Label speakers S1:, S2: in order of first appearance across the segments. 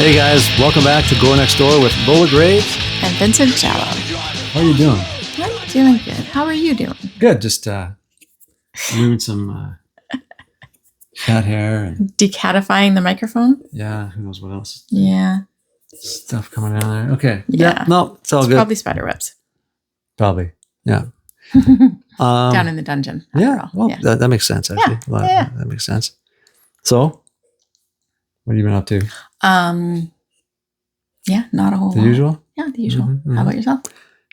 S1: Hey guys, welcome back to Gore Next Door with Lola Graves
S2: and Vincent Jallow.
S1: How are you doing?
S2: I'm doing good. How are you doing?
S1: Good. Just moving some cat hair and
S2: decatifying the microphone.
S1: Yeah, who knows what else?
S2: Yeah,
S1: stuff coming down there. Okay.
S2: Yeah.
S1: No, it's all good.
S2: Probably spider webs.
S1: Probably. Yeah.
S2: Down in the dungeon.
S1: Yeah. Well,
S2: yeah.
S1: That makes sense. Actually,
S2: Yeah.
S1: That makes sense. So, what have you been up to?
S2: Yeah, not a whole lot.
S1: The usual?
S2: Yeah, the usual.
S1: Mm-hmm.
S2: How about yourself?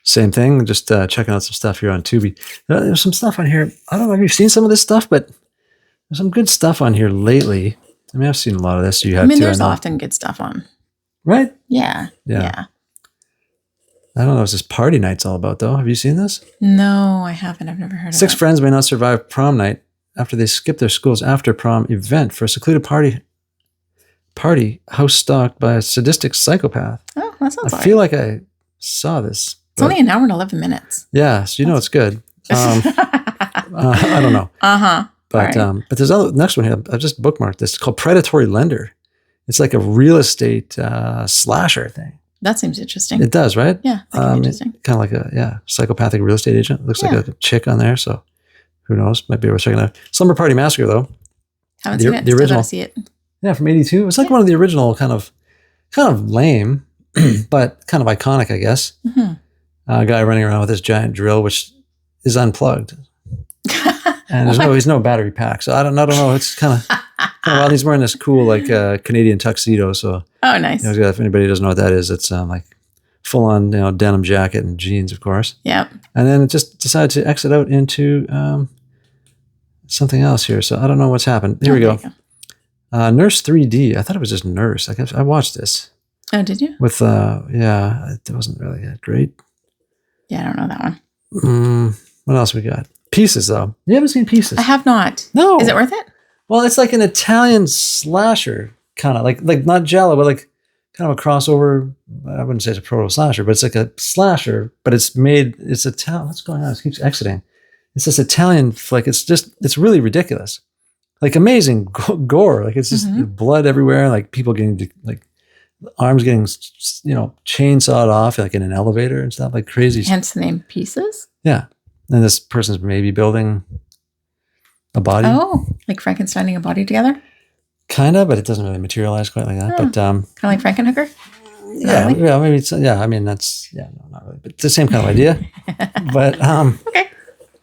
S1: Same thing. Just checking out some stuff here on Tubi. There's some stuff on here. I don't know if you've seen some of this stuff, but there's some good stuff on here lately. I mean, I've seen a lot of this. You have
S2: there's often good stuff on.
S1: Right?
S2: Yeah.
S1: I don't know what this party night's all about, though. Have you seen this?
S2: No, I haven't. I've never heard of it.
S1: 6 friends may not survive prom night after they skip their school's after prom event for a secluded party house stalked by a sadistic psychopath.
S2: Oh, that sounds
S1: I feel like I saw this.
S2: It's only an hour and 11 minutes.
S1: Yeah, so it's good. I don't know. But
S2: right.
S1: But there's other next one here. I just bookmarked this. It's called Predatory Lender. It's like a real estate slasher thing.
S2: That seems interesting.
S1: It does, right?
S2: Yeah, that could be interesting.
S1: Kind of like a psychopathic real estate agent. Looks like a chick on there. So who knows? Might be worth checking out. Slumber Party Massacre, though.
S2: Haven't seen it.
S1: The original.
S2: Still gotta see it.
S1: Yeah, from '82. It's like one of the original kind of lame, but kind of iconic, I guess.
S2: Mm-hmm.
S1: A guy running around with this giant drill, which is unplugged, and there's no battery pack. So I don't know. It's kind of well, he's wearing this cool Canadian tuxedo. So
S2: nice.
S1: If anybody doesn't know what that is, it's like full on denim jacket and jeans, of course.
S2: Yep.
S1: And then it just decided to exit out into something else here. So I don't know what's happened. Here we go. Nurse 3D. I thought it was just Nurse. I watched this.
S2: Oh, did you?
S1: With it wasn't really that great.
S2: Yeah, I don't know that one.
S1: What else we got? Pieces, though. You haven't seen Pieces?
S2: I have not.
S1: No.
S2: Is it worth it?
S1: Well, it's like an Italian slasher, kind of like not giallo, but like kind of a crossover. I wouldn't say it's a proto slasher, but it's like a slasher. But it's Italian. What's going on? It keeps exiting. It's this Italian flick. It's really ridiculous. Like amazing gore. Like it's just blood everywhere. Like people getting arms getting chainsawed off like in an elevator and stuff, like crazy.
S2: Hence the name Pieces.
S1: Yeah, and this person's maybe building a body.
S2: Oh, like Frankensteining a body together.
S1: Kind of, but it doesn't really materialize quite like that. But
S2: kind of like Frankenhooker.
S1: Yeah, maybe it's I mean that's no, not really, but it's the same kind of idea. But
S2: okay.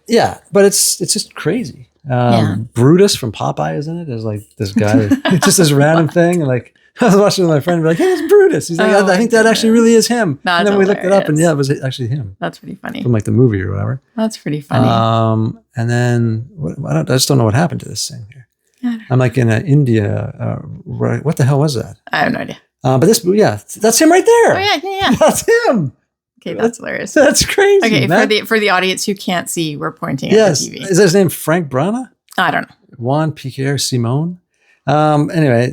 S1: Yeah, but it's just crazy. Brutus from Popeye is in it. There's like this guy, it's just this random thing. And like I was watching with my friend, and be like, "Hey, it's Brutus." He's like, "I think that actually really is him."
S2: That's
S1: and then we looked it up, and
S2: hilarious.
S1: it was actually him.
S2: That's pretty funny.
S1: From like the movie or whatever.
S2: That's pretty funny.
S1: And then I just don't know what happened to this thing here. I'm like in India. Right? What the hell was that?
S2: I have no idea.
S1: But that's him right there.
S2: Oh yeah.
S1: That's him.
S2: Okay, that's hilarious.
S1: That's crazy.
S2: Okay, for the audience who can't see, we're pointing at the TV.
S1: Is his name Frank Brana?
S2: I don't know.
S1: Juan Piquer Simone. Anyway,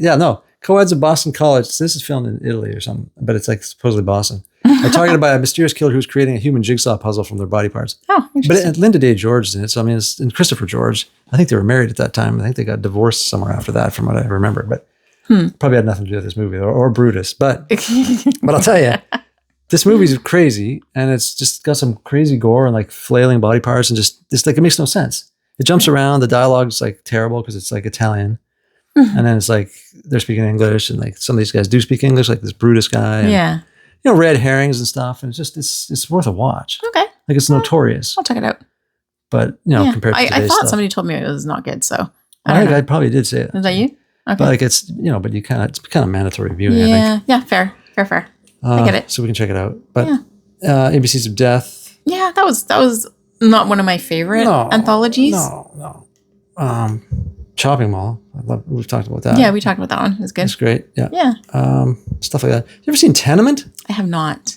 S1: co-eds of Boston College. So this is filmed in Italy or something, but it's like supposedly Boston. Are targeted by a mysterious killer who's creating a human jigsaw puzzle from their body parts.
S2: Oh, interesting.
S1: But Linda Day George is in it. So I mean, and Christopher George. I think they were married at that time. I think they got divorced somewhere after that, from what I remember. But probably had nothing to do with this movie or Brutus. But I'll tell you, this movie's crazy, and it's just got some crazy gore and like flailing body parts, and just it makes no sense. It jumps around. The dialogue's like terrible because it's like Italian. And then it's like they're speaking English, and like some of these guys do speak English, like this Brutus guy. And, red herrings and stuff. And it's worth a watch.
S2: Okay.
S1: Like it's notorious.
S2: I'll check it out.
S1: But compared to today's
S2: I thought
S1: stuff.
S2: Somebody told me it was not good, so
S1: I think I probably did say it.
S2: Is that you? Okay.
S1: But like it's but it's kind of mandatory viewing. I think.
S2: Yeah. Fair. I get it.
S1: So we can check it out. But ABCs of Death.
S2: Yeah, that was not one of my favorite anthologies.
S1: No. Chopping Mall. We've talked about that.
S2: Yeah, we talked about that one. It was good.
S1: It's great. Yeah.
S2: Yeah.
S1: Stuff like that. You ever seen Tenement?
S2: I have not.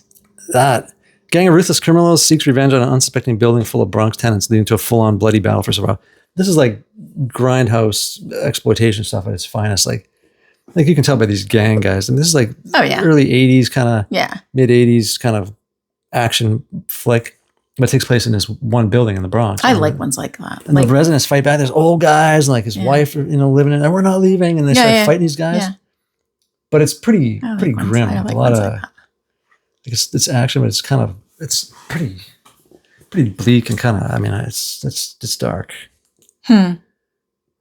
S1: That gang of ruthless criminals seeks revenge on an unsuspecting building full of Bronx tenants, leading to a full-on bloody battle for survival. This is like grindhouse exploitation stuff at its finest. Like you can tell by these gang guys. And this is like early 80s kind of mid 80s kind of action flick. But it takes place in this one building in the Bronx.
S2: I like ones like that.
S1: And the residents fight back. There's old guys and like his wife, living in it. And we're not leaving. And they start fighting these guys.
S2: Yeah.
S1: but it's pretty grim.
S2: I like
S1: a lot
S2: ones
S1: of
S2: like that.
S1: it's action, but it's pretty bleak and kind of. I mean, it's dark.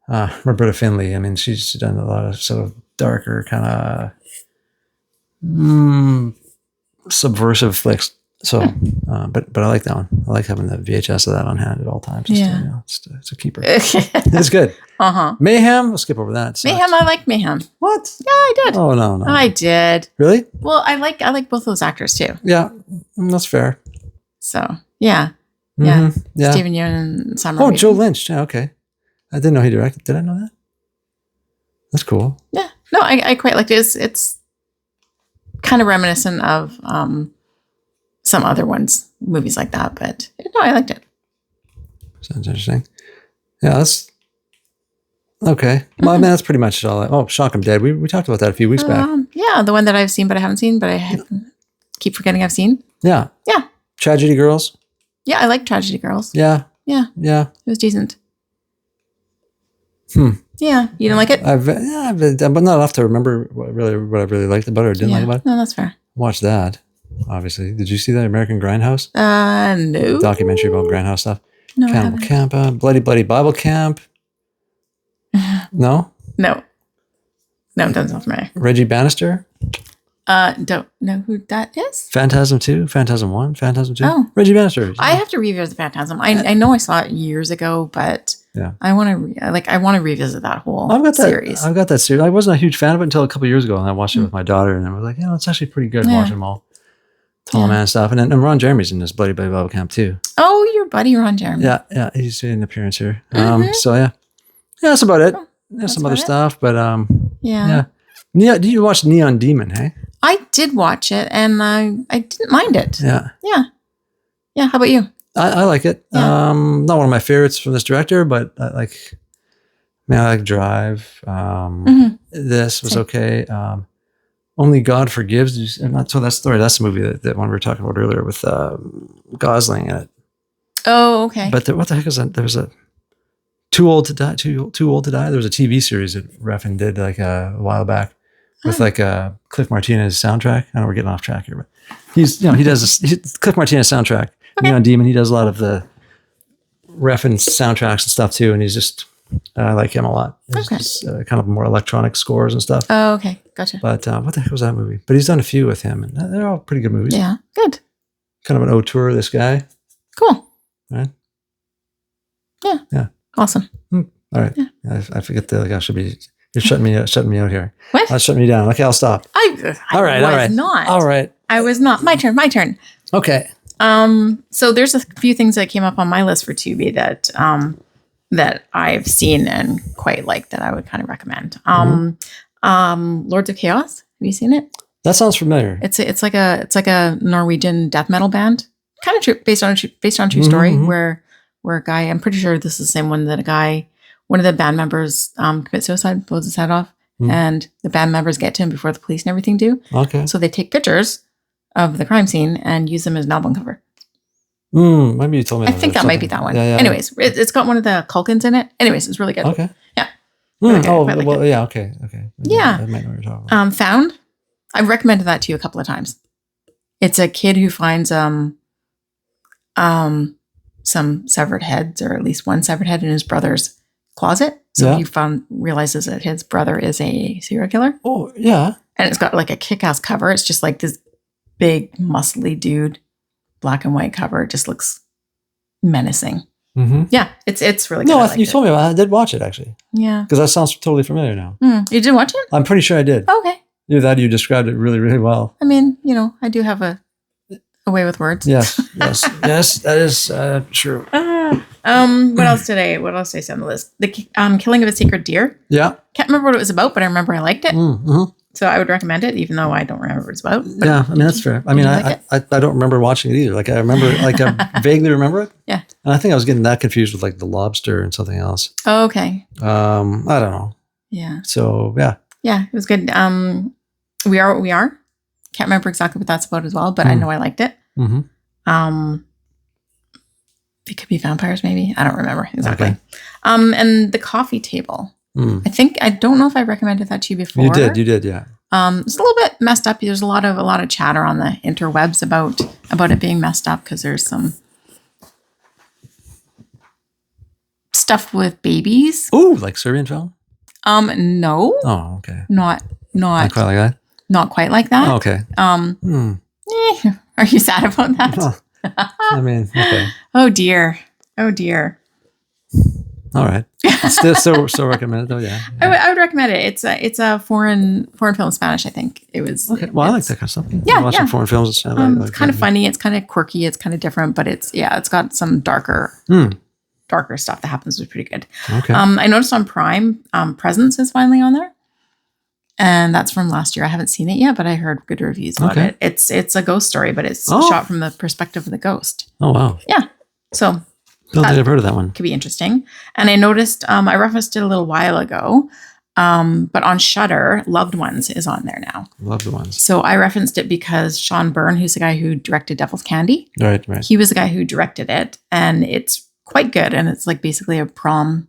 S1: Roberta Findlay. I mean, she's done a lot of sort of darker kind of subversive flicks. So, but I like that one. I like having the VHS of that on hand at all times.
S2: Yeah.
S1: It's a keeper. It's good. Mayhem. We'll skip over that.
S2: Mayhem. I like Mayhem.
S1: What?
S2: Yeah, I did.
S1: Oh no.
S2: I did.
S1: Really?
S2: Well, I like both those actors too.
S1: Yeah, that's fair.
S2: So yeah.
S1: Yeah.
S2: Stephen Yeun and Sam.
S1: Oh, Joe Lynch. Yeah, okay. I didn't know he directed. Did I know that? That's cool.
S2: Yeah. No, I quite liked it. It's kind of reminiscent of some other movies like that, but no, I liked it.
S1: Sounds interesting. Yeah, that's okay. Well, I mean, that's pretty much all. Shock 'em Dead. We talked about that a few weeks back.
S2: Yeah, the one that I've seen, but I haven't seen, but keep forgetting I've seen.
S1: Yeah.
S2: Yeah.
S1: Tragedy Girls.
S2: Yeah, I like Tragedy Girls.
S1: Yeah.
S2: Yeah.
S1: Yeah.
S2: It was decent. Yeah, you didn't like it?
S1: But not enough to remember what I really liked about it or didn't like about it.
S2: No, that's fair.
S1: Watch that. Obviously, did you see that American Grindhouse?
S2: No.
S1: Documentary about Grindhouse stuff.
S2: No,
S1: Cannibal Camp, Bloody Bible Camp. No.
S2: No, it doesn't sound familiar.
S1: Reggie Bannister.
S2: Don't know who that is.
S1: Phantasm 2, Phantasm 1, Phantasm 2.
S2: Oh.
S1: Reggie Bannister.
S2: I have to revisit the Phantasm. I know I saw it years ago, but
S1: yeah,
S2: I want to revisit that whole series.
S1: I've got that series. I wasn't a huge fan of it until a couple of years ago, and I watched it with my daughter, and I was like, it's actually pretty good watching them all. Tall Man stuff, and Ron Jeremy's in this Bloody Bible Camp too. Oh,
S2: your buddy Ron Jeremy.
S1: Yeah, he's in an appearance here. So yeah, that's about it. There's some other stuff, but yeah. Did you watch Neon Demon? Hey,
S2: I did watch it, and I didn't mind it.
S1: Yeah.
S2: How about you?
S1: I like it.
S2: Yeah.
S1: Not one of my favorites from this director, but I like Drive. This was okay. Only God Forgives. So that's the movie that one we were talking about earlier with Gosling in it.
S2: Oh, okay.
S1: But what the heck is that? There was a Too Old to Die. There was a TV series that Refn did a while back with Cliff Martinez soundtrack. I know we're getting off track here, but he does Cliff Martinez soundtrack. Okay. Neon Demon. He does a lot of the Refn soundtracks and stuff too, and he's just I like him a lot. It's kind of more electronic scores and stuff.
S2: Oh, okay, gotcha.
S1: But what the heck was that movie? But he's done a few with him, and they're all pretty good movies.
S2: Yeah, good.
S1: Kind of an auteur, this guy.
S2: Cool.
S1: Right.
S2: Yeah. Awesome.
S1: All right. Yeah. I forget I should be. You're shutting me out here.
S2: What?
S1: Shutting me down. Okay, I'll stop.
S2: All right. Not.
S1: All right.
S2: I was not. My turn.
S1: Okay.
S2: So there's a few things that came up on my list for Tubi that I've seen and quite like that I would kind of recommend. Lords of Chaos. Have you seen it?
S1: That sounds familiar.
S2: It's like a Norwegian death metal band, kind of based on a true story where a guy. I'm pretty sure this is the same one that one of the band members commits suicide, blows his head off, and the band members get to him before the police and everything do.
S1: Okay.
S2: So they take pictures of the crime scene and use them as an album cover.
S1: Maybe you told me.
S2: I think that might be that one.
S1: Yeah.
S2: Anyways, it's got one of the Culkins in it. Anyways, it's really good.
S1: Okay.
S2: Yeah. Really good.
S1: Yeah. Okay.
S2: Yeah.
S1: I might know what you're talking about.
S2: Found. I've recommended that to you a couple of times. It's a kid who finds some severed heads, or at least one severed head in his brother's closet. So he realizes that his brother is a serial killer.
S1: Oh, yeah.
S2: And it's got like a kick-ass cover. It's just like this big, muscly dude, black and white cover. It just looks menacing. Yeah, it's really good.
S1: No, you told me about it. I did watch it, actually.
S2: Yeah.
S1: Because that sounds totally familiar now.
S2: You did watch it?
S1: I'm pretty sure I did.
S2: Oh, okay.
S1: Either that or you described it really, really well.
S2: I mean, I do have a way with words.
S1: Yes, that is true.
S2: What else did I say on the list? The Killing of a Sacred Deer.
S1: Yeah.
S2: Can't remember what it was about, but I remember I liked it. So I would recommend it, even though I don't remember what it's about.
S1: Yeah, I mean, that's fair. I mean, I don't remember watching it either. Like, I remember, I vaguely remember it.
S2: Yeah.
S1: And I think I was getting that confused with like The Lobster and something else.
S2: Oh, okay.
S1: I don't know.
S2: Yeah.
S1: So, yeah.
S2: Yeah, it was good. We Are What We Are. Can't remember exactly what that's about as well, but I know I liked it. It could be vampires, maybe. I don't remember exactly. Okay. And The Coffee Table. I don't know if I recommended that to you before.
S1: You did, yeah.
S2: It's a little bit messed up. There's a lot of chatter on the interwebs about it being messed up because there's some stuff with babies.
S1: Ooh, like Serbian film?
S2: No.
S1: Oh, okay.
S2: Not
S1: Not quite like that?
S2: Not quite like that.
S1: Oh, okay.
S2: Are you sad about that?
S1: Oh, I mean, okay.
S2: Oh dear.
S1: All right. Still recommend it though, yeah.
S2: I would recommend it. It's a foreign film Spanish, I think. It was
S1: okay. Well, I like that kind of stuff.
S2: Yeah,
S1: watching foreign films.
S2: It's kind of funny. It's kind of quirky. It's kind of different, but it's got some darker stuff that happens. It's pretty good.
S1: Okay.
S2: I noticed on Prime, Presence is finally on there, and that's from last year. I haven't seen it yet, but I heard good reviews about it. It's a ghost story, but it's shot from the perspective of the ghost.
S1: Oh wow.
S2: Yeah. So.
S1: Don't think I've heard of that one.
S2: Could be interesting. And I noticed, I referenced it a little while ago, but on Shudder, Loved Ones is on there now.
S1: Loved Ones.
S2: So I referenced it because Sean Byrne, who's the guy who directed Devil's Candy,
S1: right.
S2: He was the guy who directed it, and it's quite good. And it's like basically a prom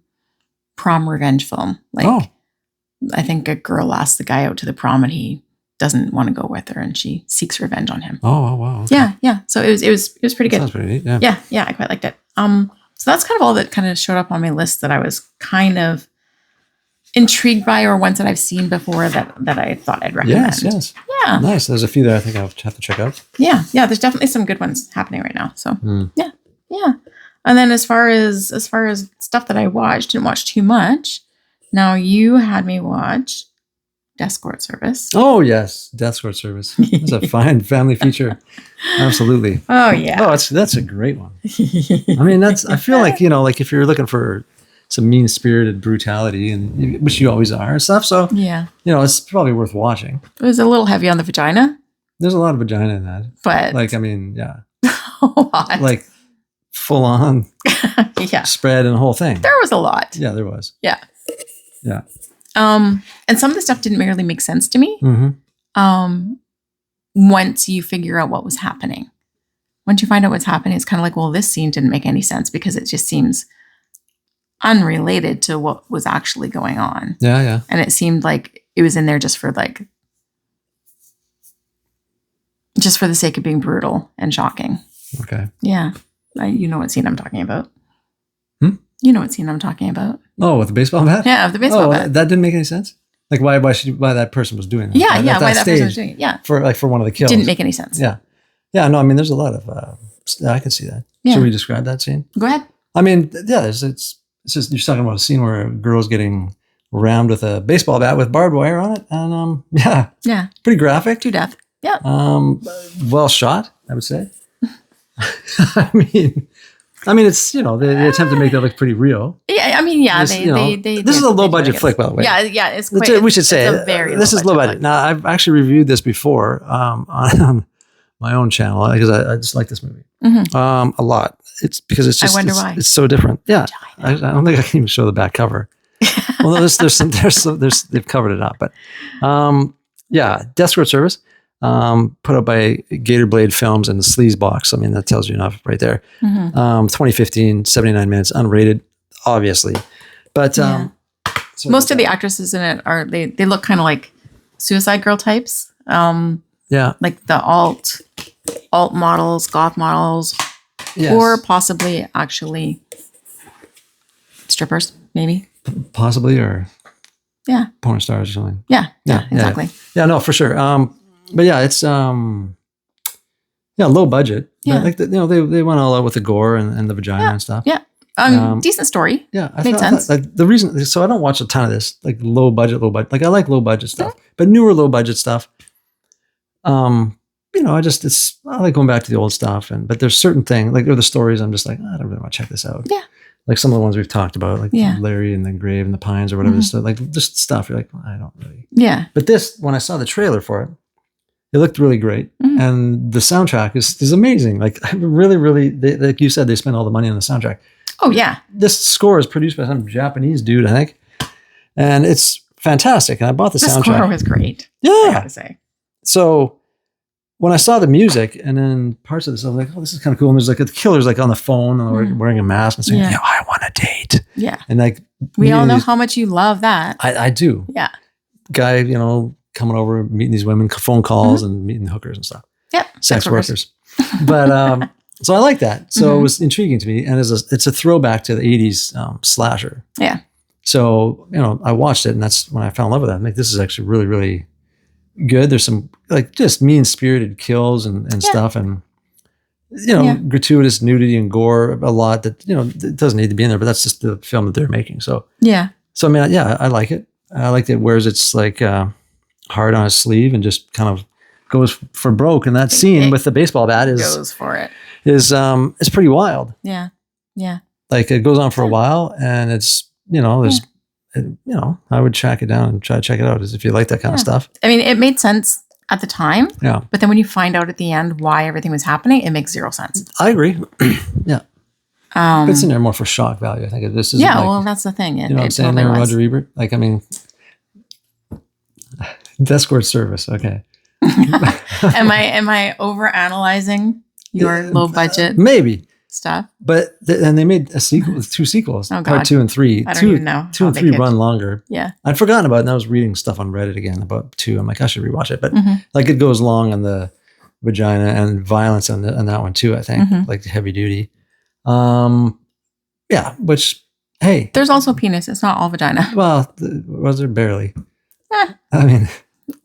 S2: revenge film. Like, I think a girl asks the guy out to the prom, and he doesn't want to go with her, and she seeks revenge on him.
S1: Oh wow. Okay.
S2: Yeah. So it was pretty good.
S1: Sounds pretty neat. Yeah.
S2: Yeah. I quite liked it. So that's kind of all that kind of showed up on my list that I was kind of intrigued by, or ones that I've seen before that I thought I'd recommend.
S1: Yes.
S2: Yeah.
S1: Nice. There's a few that I think I'll have to check out.
S2: Yeah. There's definitely some good ones happening right now. So yeah. And then as far as stuff that I watched, didn't watch too much. Now you had me watch Death-Scort Service.
S1: Oh yes, Death-Scort Service. It's a fine family feature. Absolutely.
S2: Oh yeah.
S1: Oh, that's a great one. I mean, I feel like, like if you're looking for some mean-spirited brutality, and which you always are and stuff, so
S2: yeah,
S1: it's probably worth watching.
S2: It was a little heavy on the vagina.
S1: There's a lot of vagina in that,
S2: but
S1: like, I mean, yeah,
S2: a lot.
S1: like full on, spread and the whole thing.
S2: There was a lot.
S1: Yeah, there was.
S2: Yeah.
S1: Yeah.
S2: And some of the stuff didn't really make sense to me.
S1: Mm-hmm.
S2: Once you figure out what was happening. Once you find out what's happening, it's kind of like, well, this scene didn't make any sense because it just seems unrelated to what was actually going on.
S1: Yeah.
S2: And it seemed like it was in there just for the sake of being brutal and shocking.
S1: Okay.
S2: Yeah. You know what scene I'm talking about. You know what scene I'm talking about.
S1: Oh, with the baseball bat?
S2: Yeah, with the baseball bat.
S1: That didn't make any sense? Like why that person was doing that?
S2: Yeah, why that person was doing it. Yeah.
S1: For one of the kills.
S2: Didn't make any sense.
S1: Yeah. Yeah, no, I mean, there's a lot of, I can see that.
S2: Yeah.
S1: Should we describe that scene?
S2: Go ahead.
S1: I mean, yeah, it's just, you're talking about a scene where a girl's getting rammed with a baseball bat with barbed wire on it. And,
S2: yeah.
S1: Pretty graphic.
S2: To death. Yeah.
S1: Well shot, I would say. I mean, it's, they attempt to make that look pretty real.
S2: Yeah, I mean, yeah,
S1: this is a low budget flick, by the way.
S2: Yeah, it's quite,
S1: we should say this is low budget.
S2: Flick.
S1: Now, I've actually reviewed this before on my own channel because I just like this movie a lot. It's because it's just
S2: I wonder why.
S1: It's so different. Yeah, I don't think I can even show the back cover. Although there's they've covered it up, but Death-Scort Service. Put up by Gator Blade Films and the Sleaze Box. I mean, that tells you enough right there. 2015, 79 minutes, unrated, obviously. But
S2: most of the actresses in it they look kind of like Suicide Girl types. Like the alt models, goth models, or possibly actually strippers, maybe.
S1: Possibly, or porn stars or something.
S2: Yeah, exactly.
S1: Yeah, no, for sure. But yeah, it's low budget.
S2: Yeah,
S1: like they went all out with the gore and the vagina and stuff.
S2: Yeah, decent story.
S1: Yeah,
S2: made sense.
S1: The reason, so I don't watch a ton of this, like low budget. Like I like low budget stuff, but newer low budget stuff. I like going back to the old stuff, but there's certain things like the stories. I'm just like, I don't really want to check this out.
S2: Yeah.
S1: Like some of the ones we've talked about, like Larry and the Grave and the Pines or whatever. So like just stuff. You're like, well, I don't really.
S2: Yeah.
S1: But this, when I saw the trailer for it, it looked really great, and the soundtrack is amazing. Like really, really, like you said, they spent all the money on the soundtrack.
S2: Oh yeah,
S1: this score is produced by some Japanese dude, I think, and it's fantastic. And I bought the soundtrack. The
S2: score was great.
S1: Yeah,
S2: I have to say.
S1: So when I saw the music and then parts of this, I was like, "Oh, this is kind of cool." And there's like the killer's like on the phone and wearing a mask and saying, "I want a date."
S2: Yeah,
S1: and like
S2: we all know how much you love that.
S1: I do.
S2: Yeah,
S1: guy, coming over, meeting these women, phone calls and meeting hookers and stuff.
S2: Yep.
S1: Sex workers. But so I like that. So it was intriguing to me. And it's a throwback to the 80s slasher.
S2: Yeah.
S1: So, I watched it, and that's when I fell in love with that. I'm like, this is actually really, really good. There's some like just mean-spirited kills and stuff, and gratuitous nudity and gore a lot that, it doesn't need to be in there, but that's just the film that they're making. So, So, I mean, I like it. I like it wears its like heart on his sleeve and just kind of goes for broke. And that scene with the baseball bat
S2: goes for it.
S1: It's pretty wild.
S2: Yeah. Yeah.
S1: Like it goes on for a while, and it's, there's, I would track it down and try to check it out as if you like that kind of stuff.
S2: I mean, it made sense at the time.
S1: Yeah.
S2: But then when you find out at the end why everything was happening, it makes zero sense.
S1: I agree. Yeah. It's in there more for shock value. I think this is.
S2: Yeah. Well, that's the thing.
S1: You know what I'm saying? There, Roger Ebert. Like, I mean, Death-Scort Service. Okay.
S2: Am I over analyzing your low budget?
S1: Maybe.
S2: Stuff.
S1: But and they made a sequel with 2 sequels,
S2: oh,
S1: part 2 and 3.
S2: I don't even know.
S1: 2 and 3 run longer.
S2: Yeah.
S1: I'd forgotten about it, and I was reading stuff on Reddit again about 2. I'm like, I should rewatch it. But like it goes long on the vagina and violence on that one too, I think. Like heavy duty. Yeah, which, hey.
S2: There's also penis. It's not all vagina.
S1: Well, was there barely? I mean.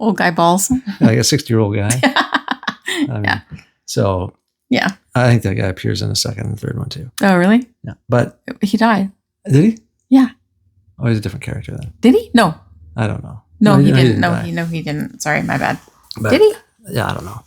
S2: Old guy balls.
S1: Like a 60-year-old guy. I mean, so.
S2: Yeah.
S1: I think that guy appears in the second and third one too.
S2: Oh, really?
S1: Yeah. But
S2: he died.
S1: Did he?
S2: Yeah.
S1: Oh, he's a different character then.
S2: Did he? No.
S1: I don't know.
S2: No, he didn't. No, he didn't. Sorry, my bad.
S1: But,
S2: did he?
S1: Yeah, I don't know.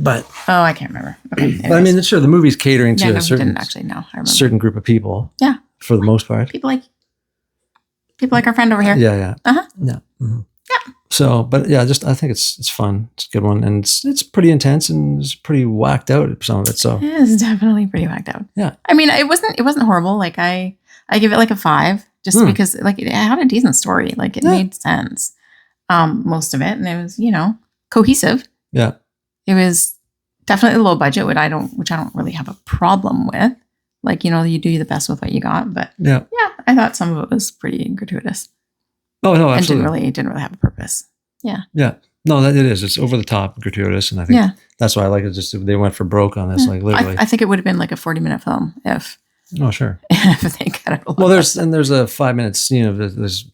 S1: But
S2: I can't remember. Okay.
S1: But I mean, sure, the movie's catering to a certain
S2: didn't actually know. I remember.
S1: Certain group of people.
S2: Yeah.
S1: For the most part.
S2: People like our friend over here.
S1: Yeah, yeah.
S2: Uh-huh.
S1: Yeah. Mm-hmm.
S2: Yeah.
S1: So, but yeah, I think it's fun. It's a good one, and it's pretty intense and it's pretty whacked out, some of it. So
S2: it's definitely pretty whacked out.
S1: Yeah.
S2: I mean, it wasn't horrible. Like I give it like a 5 just because like it had a decent story. Like it made sense. Most of it, and it was cohesive.
S1: Yeah.
S2: It was definitely low budget, which I don't really have a problem with. Like you do the best with what you got, but yeah, I thought some of it was pretty gratuitous.
S1: Oh no, absolutely.
S2: And didn't really have a purpose. Yeah.
S1: Yeah. No, it is. It's over the top, gratuitous, and I think that's why I like it. Just they went for broke on this, like literally.
S2: I think it would have been like a 40-minute film if.
S1: Oh sure.
S2: If they cut it.
S1: Well, there's a 5-minute scene of this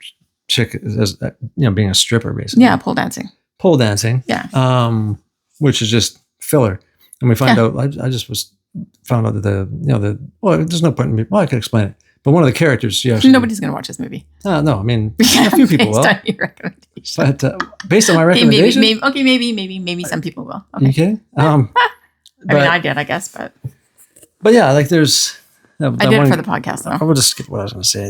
S1: chick, as being a stripper, basically.
S2: Yeah, pole dancing.
S1: Pole dancing.
S2: Yeah.
S1: Which is just filler, and we find out. I just found out that there's no point in me. Well, I could explain it. But one of the characters,
S2: nobody's going to watch this movie.
S1: No, I mean, a few people will.
S2: Based on your recommendation.
S1: But based on my recommendation?
S2: Maybe some people will. Okay.
S1: You kidding?
S2: I mean, I did, I guess, but
S1: yeah, like there's.
S2: I did it for the podcast, though.
S1: I will just skip what I was going to say.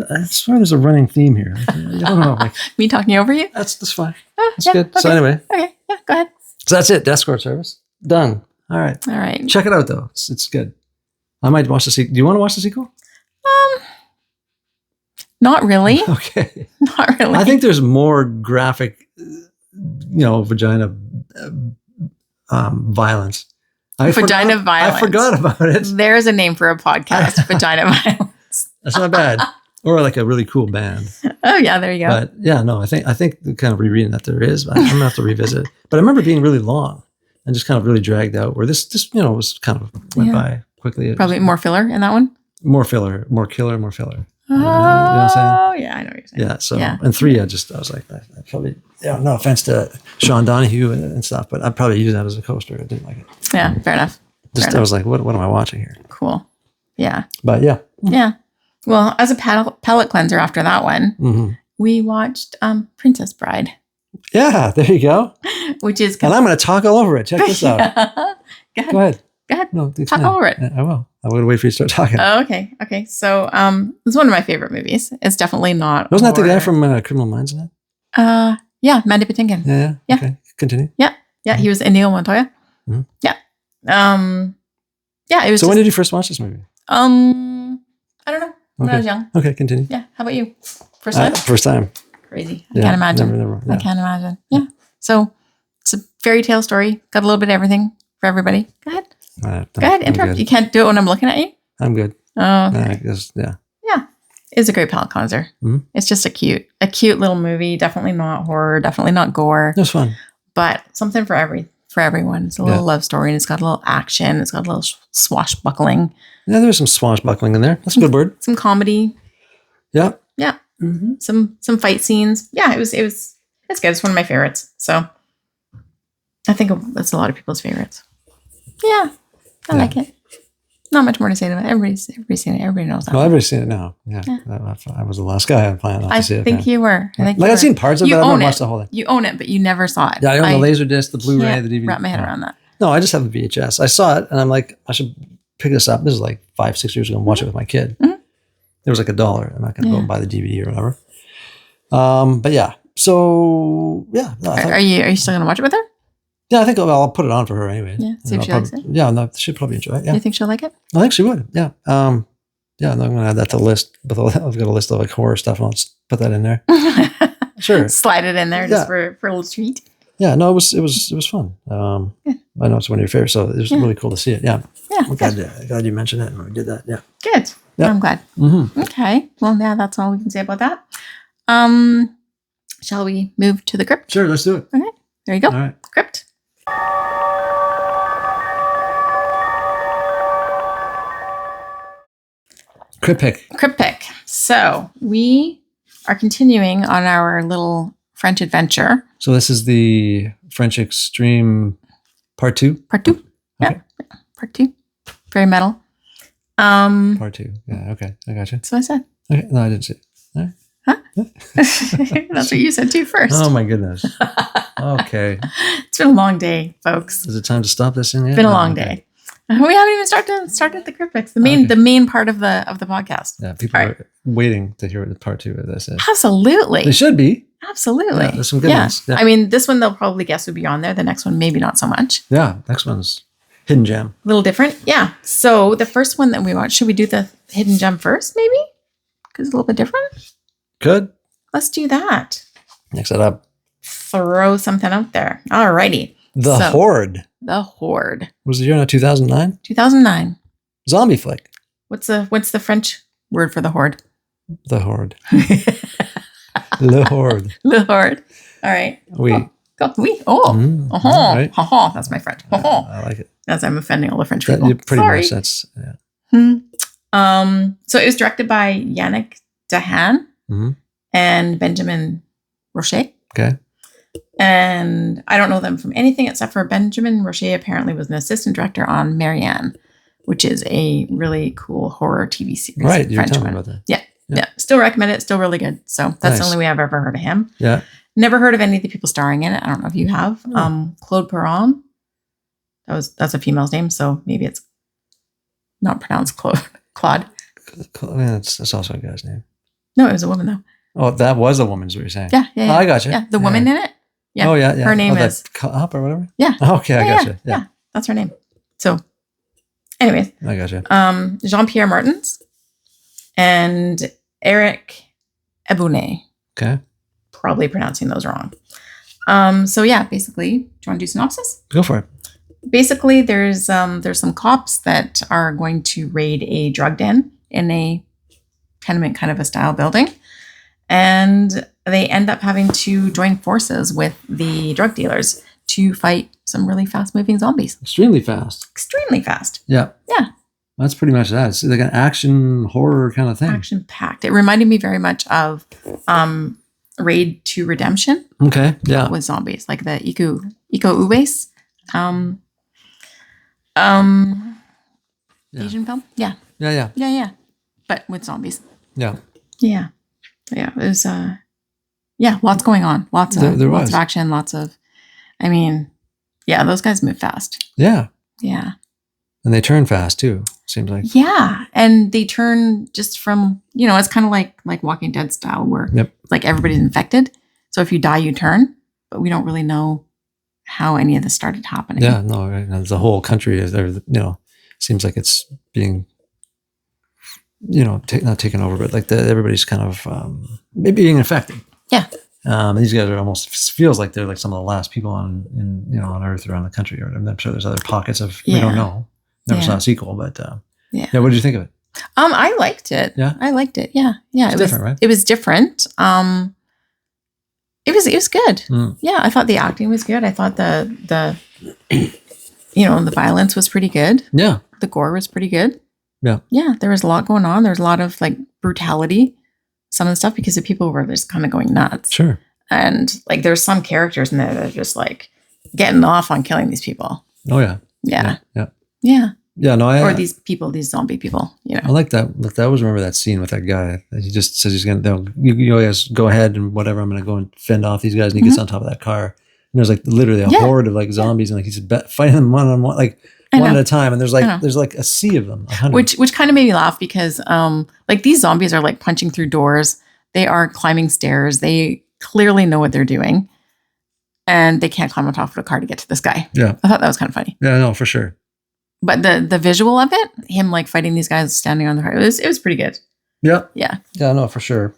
S1: I swear there's a running theme here. I don't know. Like,
S2: me talking over you?
S1: That's fine. That's good. Okay. So anyway.
S2: Okay, yeah, go ahead.
S1: So that's it. Death-Scort Service. Done. All right. Check it out, though. It's good. I might watch the sequel. Do you want to watch the sequel?
S2: Not really.
S1: Okay.
S2: Not really.
S1: I think there's more graphic, vagina violence.
S2: Vagina violence.
S1: I forgot about it.
S2: There's a name for a podcast, Vagina Violence.
S1: That's not bad. Or like a really cool band.
S2: Oh yeah, there you go.
S1: But yeah, no, I think kind of rereading that there is, but I'm gonna have to revisit it. But I remember being really long and just kind of really dragged out. Where this was kind of went by quickly.
S2: Probably more filler in that one.
S1: More filler, more killer, more filler.
S2: Oh, you know what I'm saying? Yeah, I know what you're saying.
S1: Yeah, so and 3, I was like, I probably, no offense to Sean Donahue and stuff, but I'd probably use that as a coaster. I didn't like it.
S2: Yeah, fair enough.
S1: I was like, what am I watching here?
S2: Cool. Yeah.
S1: But yeah.
S2: Yeah. Well, as a palate cleanser after that one, we watched Princess Bride.
S1: Yeah, there you go.
S2: Which is,
S1: and I'm going to talk all over it. Check this out. Go ahead.
S2: No, talk all over it.
S1: I will. I would wait for you to start talking.
S2: Oh, okay. Okay. So, it's one of my favorite movies. It's definitely not.
S1: Wasn't that the guy from Criminal Minds in
S2: that? Yeah, Mandy Patinkin.
S1: Yeah. Okay. Continue.
S2: Yeah. Yeah. He was Inigo Montoya. Mm-hmm. Yeah. Yeah. It was.
S1: So when did you first watch this movie?
S2: I don't know. When I was young.
S1: Okay. Continue.
S2: Yeah. How about you? First time.
S1: First time.
S2: Crazy. I can't imagine.
S1: Never, yeah.
S2: I can't imagine. Yeah. So it's a fairy tale story. Got a little bit of everything for everybody. Go ahead. Go ahead. Interrupt. You can't do it when I'm looking at you.
S1: I'm good.
S2: Oh. Okay.
S1: I guess, yeah.
S2: Yeah. is a great palate cleanser.
S1: Mhm.
S2: It's just a cute little movie. Definitely not horror. Definitely not gore.
S1: It was fun.
S2: But something for everyone. It's a little love story, and it's got a little action. It's got a little swashbuckling.
S1: Yeah, there's some swashbuckling in there. That's a good word.
S2: Some comedy.
S1: Yeah.
S2: Yeah.
S1: Mm-hmm.
S2: Some fight scenes. Yeah, it's good. It's one of my favorites. So I think that's a lot of people's favorites. Yeah, I like it. Not much more to say to it. Everybody's seen it. Everybody knows that.
S1: Well, everybody's seen it now. Yeah. I was the last guy on planet not to see it.
S2: I think you were.
S1: I've seen parts of it, but I haven't watched the whole thing.
S2: You own it, but you never saw it.
S1: Yeah, I own the Laserdisc, the Blu-ray, the DVD.
S2: Wrap my head around that.
S1: No, I just have the VHS. I saw it, and I'm like, I should pick this up. This is like 5-6 years ago and watch it with my kid. Mm-hmm. It was like $1. I'm not going to go and buy the DVD or whatever. But yeah. So, yeah. No,
S2: are you still going to watch it with her?
S1: Yeah, I think I'll put it on for her anyway.
S2: Yeah, see if she likes it.
S1: Yeah, no, she'd probably enjoy it. Yeah.
S2: You think she'll like it?
S1: I think she would. Yeah. Yeah, I'm going to add that to the list. I've got a list of like horror stuff, and I'll just put that in there. Sure. Slide it in there just for a little treat. Yeah, no, it was fun. I know it's one of your favorites, so it was really cool to see it. Yeah. Yeah. I'm glad you mentioned it and we did that. Yeah. Good. Yeah. I'm glad. Mm-hmm. Okay. Well, yeah, that's all we can say about that. Shall we move to the crypt? Sure, let's do it. Okay. There you go. All right. Crypt. Crypt pick. So we are continuing on our little French adventure. So this is the French Extreme Part 2? Part 2. Okay. Yeah. Part 2. Very metal. Part 2. Yeah, okay. I got you. That's what I said. Okay. No, I didn't see it. All right. Huh? That's what you said too first. Oh my goodness. Okay. It's been a long day, folks. Is it time to stop this in yet? It's been a long day. We haven't even started the crypt picks. The main part of the podcast. Yeah, people are waiting to hear what the part 2 of this is. Absolutely. They should be. Absolutely. Yeah, there's some good ones. Yeah. I mean, this one they'll probably guess would be on there. The next one, maybe not so much. Yeah, next one's Hidden Gem. A little different. Yeah. So the first one that we watched, should we do the Hidden Gem first, maybe? Because it's a little bit different. Good. Let's do that. Mix it up. Throw something out there. All righty. The Horde. The Horde. Was the year not 2009? 2009. Zombie flick. What's the French word for the Horde? The Horde. Le Horde. Le Horde. All right. Oui. Go. Oui. Oh. Right. That's my French. I like it. As I'm offending all the French people. Pretty much. That's yeah. So it was directed by Yannick Dahan and Benjamin Rocher. Okay. And I don't know them from anything except for Benjamin Rocher apparently was an assistant director on Marianne, which is a really cool horror TV series. Right, you were telling me about that. Yeah. Still recommend it. Still really good. So that's the only way I've ever heard of him. Yeah. Never heard of any of the people starring in it. I don't know if you have. Claude Perron. That's a female's name, so maybe it's not pronounced Claude. Yeah, that's also a guy's name. No, it was a woman though. Oh, that was a woman's what you're saying. Yeah. Oh, I got you. Yeah, the woman in it. Yeah. Oh, yeah. Her name is Up or whatever. Yeah. Okay, I got you. Yeah, that's her name. So, anyways, I got you. Jean-Pierre Martins and Eric Ebounet. Okay. Probably pronouncing those wrong. So yeah, basically, do you want to do synopsis? Go for it. Basically, there's some cops that are going to raid a drug den in a tenement kind of a style building. And they end up having to join forces with the drug dealers to fight some really fast-moving zombies. Extremely fast. Yeah. Yeah. That's pretty much that. It's like an action horror kind of thing. Action-packed. It reminded me very much of Raid to Redemption. Okay. Yeah. With zombies, like the Iko Uwais. Asian film. Yeah. Yeah. But with zombies. Yeah. Yeah. Yeah, it was, lots going on. Lots of action, those guys move fast. Yeah. Yeah. And they turn fast too, seems like. Yeah. And they turn just from, it's kind of like Walking Dead style where like everybody's infected. So if you die, you turn, but we don't really know how any of this started happening. Yeah, no, right. Now, the whole country is there, seems like it's being not taken over, but like everybody's kind of maybe being infected. Yeah. These guys are almost feels like they're like some of the last people on Earth around the country. I'm sure there's other pockets of we don't know. Never saw a sequel, but what did you think of it?
S2: I liked it.
S1: Yeah?
S2: I liked it. Yeah. Yeah.
S1: It's different, right?
S2: It was different. It was good. Yeah. I thought the acting was good. I thought the the violence was pretty good.
S1: Yeah.
S2: The gore was pretty good.
S1: Yeah.
S2: Yeah. There was a lot going on. There's a lot of like brutality, some of the stuff, because the people were just kind of going nuts.
S1: Sure.
S2: And like there's some characters in there that are just like getting off on killing these people.
S1: Oh yeah.
S2: Yeah.
S1: Yeah.
S2: Yeah.
S1: Yeah. No,
S2: or these people, these zombie people,
S1: I like that. I always remember that scene with that guy. He just says he's going to, you guys go ahead and whatever. I'm going to go and fend off these guys. And he gets on top of that car. And there's like literally a horde of like zombies. And like he's fighting them one on one, like one at a time. And there's like a sea of them. 100.
S2: Which kind of made me laugh because like these zombies are like punching through doors. They are climbing stairs. They clearly know what they're doing. And they can't climb on top of a car to get to this guy.
S1: Yeah.
S2: I thought that was kind of funny.
S1: Yeah, no, for sure.
S2: But the visual of it, him like fighting these guys standing on the car, it was pretty good.
S1: Yeah.
S2: Yeah.
S1: Yeah, no, for sure.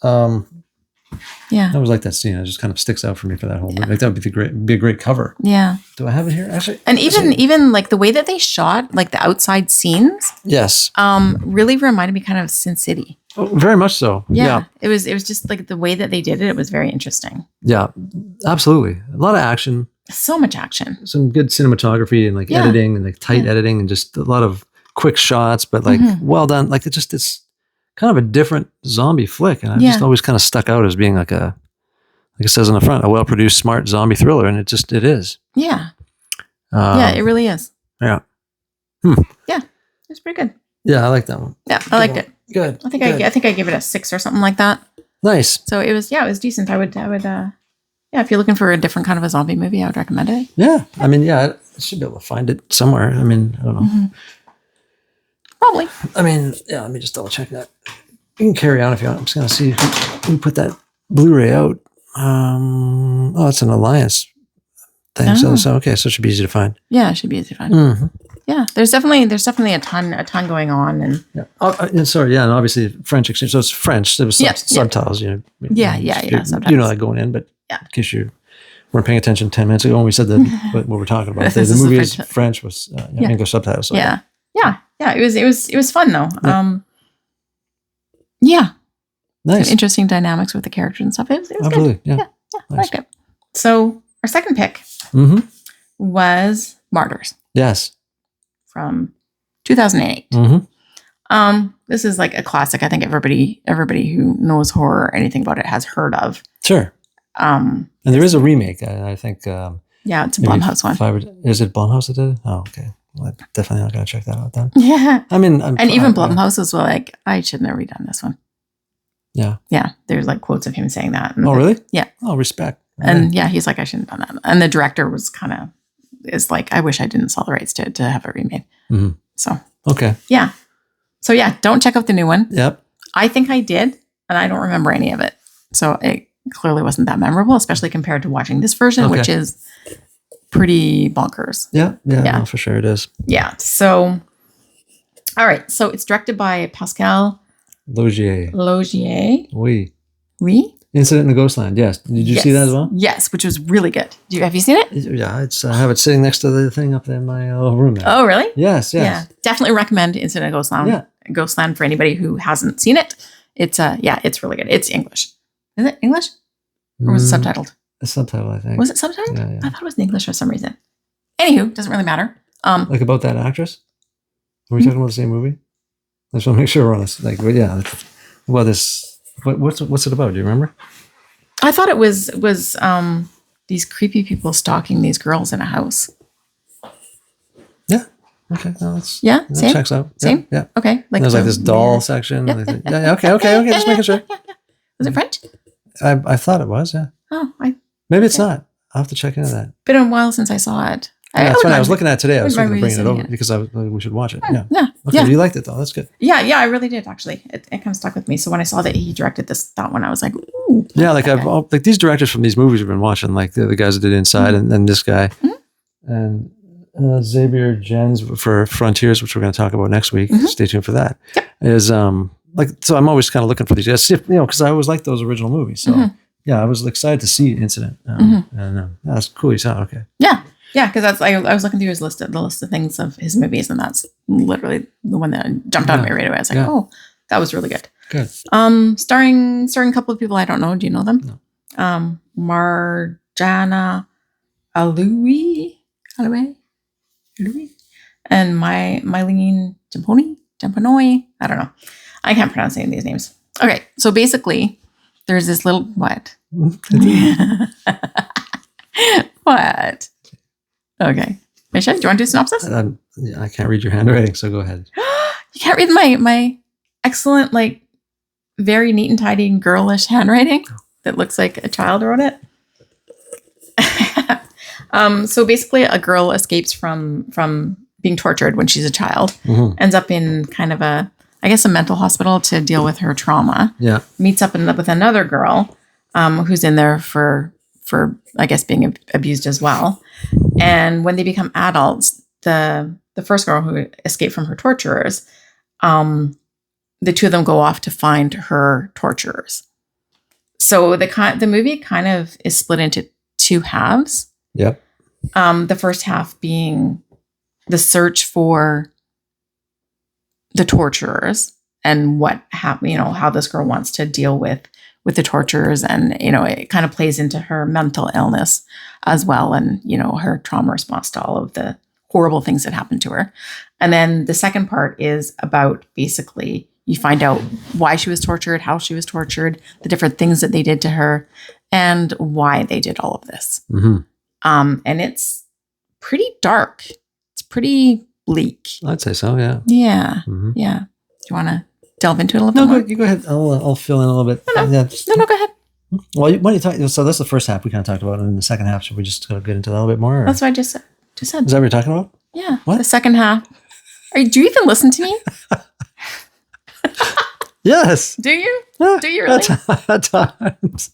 S2: Yeah.
S1: I always like that scene. It just kind of sticks out for me for that whole movie. Like that would be a great cover.
S2: Yeah.
S1: Do I have it here? Actually.
S2: And even like the way that they shot like the outside scenes.
S1: Yes.
S2: Really reminded me kind of Sin City.
S1: Oh, very much so.
S2: Yeah. It was just like the way that they did it. It was very interesting.
S1: Yeah, absolutely. A lot of action.
S2: So much action.
S1: Some good cinematography and like editing and like tight editing and just a lot of quick shots, but like well done. Like it's kind of a different zombie flick. And I just always kind of stuck out as being like it says on the front, a well-produced, smart zombie thriller. And it is.
S2: Yeah. Yeah, it really is.
S1: Yeah.
S2: Yeah. It's pretty good.
S1: Yeah, I like that one.
S2: Yeah, I liked it.
S1: Good.
S2: I think I gave it a 6 or something like that.
S1: Nice.
S2: So it was decent. I would if you're looking for a different kind of a zombie movie, I would recommend it.
S1: Yeah. I mean, I should be able to find it somewhere. I mean, I don't know.
S2: Probably.
S1: I mean, yeah, let me just double check that. You can carry on if you want. I'm just going to see who put that Blu-ray out. It's an Alliance thing. Oh. So okay, so it should be easy to find.
S2: Yeah, it should be easy to find. Mm-hmm. Yeah, there's definitely a ton going on, and
S1: and obviously French exchange. So it's French. There was subtitles.
S2: Subtitles.
S1: You know that going in, but in case you weren't paying attention 10 minutes ago when we said that what we're talking about. The movie is French with English subtitles. So
S2: yeah. It was fun though.
S1: Nice.
S2: Some interesting dynamics with the characters and stuff. It was
S1: absolutely
S2: good. Yeah, I liked it. So our second pick was Martyrs.
S1: Yes.
S2: From 2008. This is like a classic. I think everybody who knows horror or anything about it has heard of.
S1: Sure. And there is a remake. I think. It's
S2: a Blumhouse one.
S1: Is it Blumhouse that did it? Oh, okay. Well, I'm definitely not going to check that out then.
S2: Yeah.
S1: I mean,
S2: even Blumhouse was like, I should never have redone this one.
S1: Yeah.
S2: Yeah. There's like quotes of him saying that.
S1: And really?
S2: Yeah.
S1: Oh, respect.
S2: And he's like, I shouldn't have done that. And the director was is like, I wish I didn't sell the rights to have it remade. Mm-hmm. So.
S1: Okay.
S2: Yeah. So don't check out the new one.
S1: Yep.
S2: I think I did, and I don't remember any of it. So it clearly wasn't that memorable, especially compared to watching this version, which is pretty bonkers.
S1: Yeah. No, for sure it is.
S2: Yeah. So, all right. So it's directed by Pascal
S1: Logier.
S2: Oui.
S1: Incident in the Ghostland. Yes. Did you see that as well?
S2: Yes, which was really good. Have you seen it?
S1: Yeah, I have it sitting next to the thing up in my room there.
S2: Oh, really?
S1: Yes.
S2: Yeah, definitely recommend Incident in Ghostland.
S1: Yeah.
S2: Ghostland for anybody who hasn't seen it. It's it's really good. It's English. Is it English? Or was it subtitled?
S1: It's subtitled, I think.
S2: Was it subtitled?
S1: Yeah.
S2: I thought it was in English for some reason. Anywho, doesn't really matter.
S1: Like about that actress? Are we talking about the same movie? I just want to make sure we're on this. Like, well, this. What's it about? Do you remember?
S2: I thought it was these creepy people stalking these girls in a house.
S1: Yeah. Okay. No, that
S2: same.
S1: Checks out.
S2: Same.
S1: Yeah.
S2: Okay.
S1: Like there's like this doll section. Yeah. Okay. Just making sure.
S2: Was it French?
S1: I thought it was. Yeah.
S2: Oh,
S1: maybe it's not. I'll have to check into that.
S2: Been a while since I saw it.
S1: Yeah, that's funny. I was looking at it today. I was thinking of bringing it over because we should watch it. Yeah. Okay.
S2: Yeah.
S1: You liked it though. That's good.
S2: Yeah. I really did actually. It kind of stuck with me. So when I saw that he directed that one, I was like, ooh.
S1: Yeah. Like like these directors from these movies we've been watching, like the guys that did Inside and this guy and Xavier Jens for Frontiers, which we're going to talk about next week. Stay tuned for that.
S2: Yep.
S1: Is so I'm always kind of looking for these guys, because I always like those original movies. So yeah, I was excited to see Incident. And that's cool. You saw it. Okay.
S2: Yeah. Yeah, because that's I was looking through the list of things of his movies, and that's literally the one that jumped out at me right away. I was like, oh, that was really good.
S1: Good.
S2: Starring a couple of people I don't know. Do you know them?
S1: No.
S2: Marjana Alui, and Mylene Jamponoi. I don't know. I can't pronounce any of these names. Okay, so basically, there's this little what? What? Okay. Misha, do you want to do a synopsis?
S1: I can't read your handwriting, so go ahead.
S2: You can't read my excellent, like, very neat and tidy girlish handwriting that looks like a child wrote it. So basically, a girl escapes from being tortured when she's a child, ends up in kind of a mental hospital to deal with her trauma.
S1: Yeah.
S2: Meets up with another girl who's in there for I guess being abused as well. And when they become adults, the first girl who escaped from her torturers, the two of them go off to find her torturers. So the movie kind of is split into two halves.
S1: Yep.
S2: The first half being the search for the torturers and what happened, how this girl wants to deal with the torturers, and it kind of plays into her mental illness as well, and her trauma response to all of the horrible things that happened to her. And then the second part is about basically you find out why she was tortured, how she was tortured, the different things that they did to her, and why they did all of this. And it's pretty dark. It's pretty bleak.
S1: I'd say so. Yeah.
S2: Yeah. Yeah. Do you want to delve into it a little bit more?
S1: No, you go ahead. I'll fill in a little bit.
S2: No, go ahead.
S1: Well, what do you talk? So that's the first half we kind of talked about, and in the second half, should we just get into that a little bit more? Or?
S2: That's what I just said.
S1: Is that what you're talking about?
S2: Yeah.
S1: What?
S2: The second half. Do you even listen to me?
S1: Yes.
S2: Do you? Do you really?
S1: At times.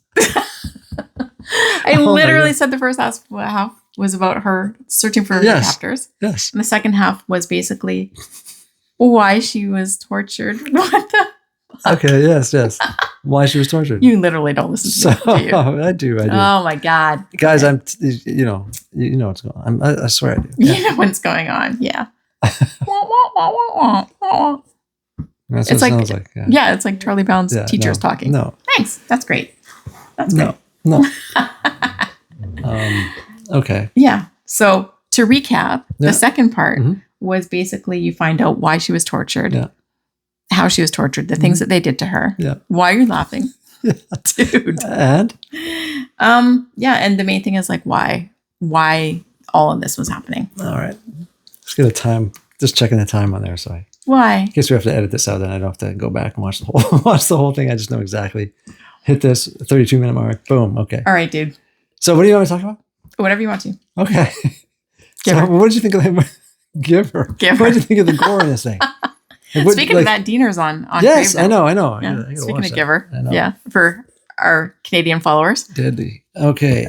S2: I literally said the first half was about her searching for her captors.
S1: Yes.
S2: And the second half was basically why she was tortured. What the?
S1: Okay. Yes. Why she was tortured.
S2: You literally don't listen to me, do you?
S1: I do.
S2: Oh my God.
S1: Guys, you know what's going on. I swear I do.
S2: Yeah. You know what's going on. Yeah.
S1: That's
S2: it's
S1: what
S2: like,
S1: it sounds like.
S2: Yeah, it's like Charlie Brown's teachers talking.
S1: No.
S2: Thanks. That's great. That's great.
S1: No. Okay.
S2: Yeah. So to recap, the second part was basically you find out why she was tortured, how she was tortured, the things that they did to her. Yeah. Why are you laughing? Dude.
S1: And?
S2: And the main thing is like why all of this was happening.
S1: All right. Let's get a time. Just checking the time on there. So
S2: why?
S1: In case we have to edit this out, then I don't have to go back and watch the whole thing. I just know exactly. Hit this 32-minute mark. Boom. Okay.
S2: All right, dude.
S1: So what do you want to talk about?
S2: Whatever you want to.
S1: Okay. What did you think of that? Give her. What did you think of the gore in this thing?
S2: Speaking of that, Diener's on
S1: yes,
S2: Crave
S1: I know.
S2: Yeah. Speaking of Giver. Yeah. For our Canadian followers.
S1: Deadly. Okay.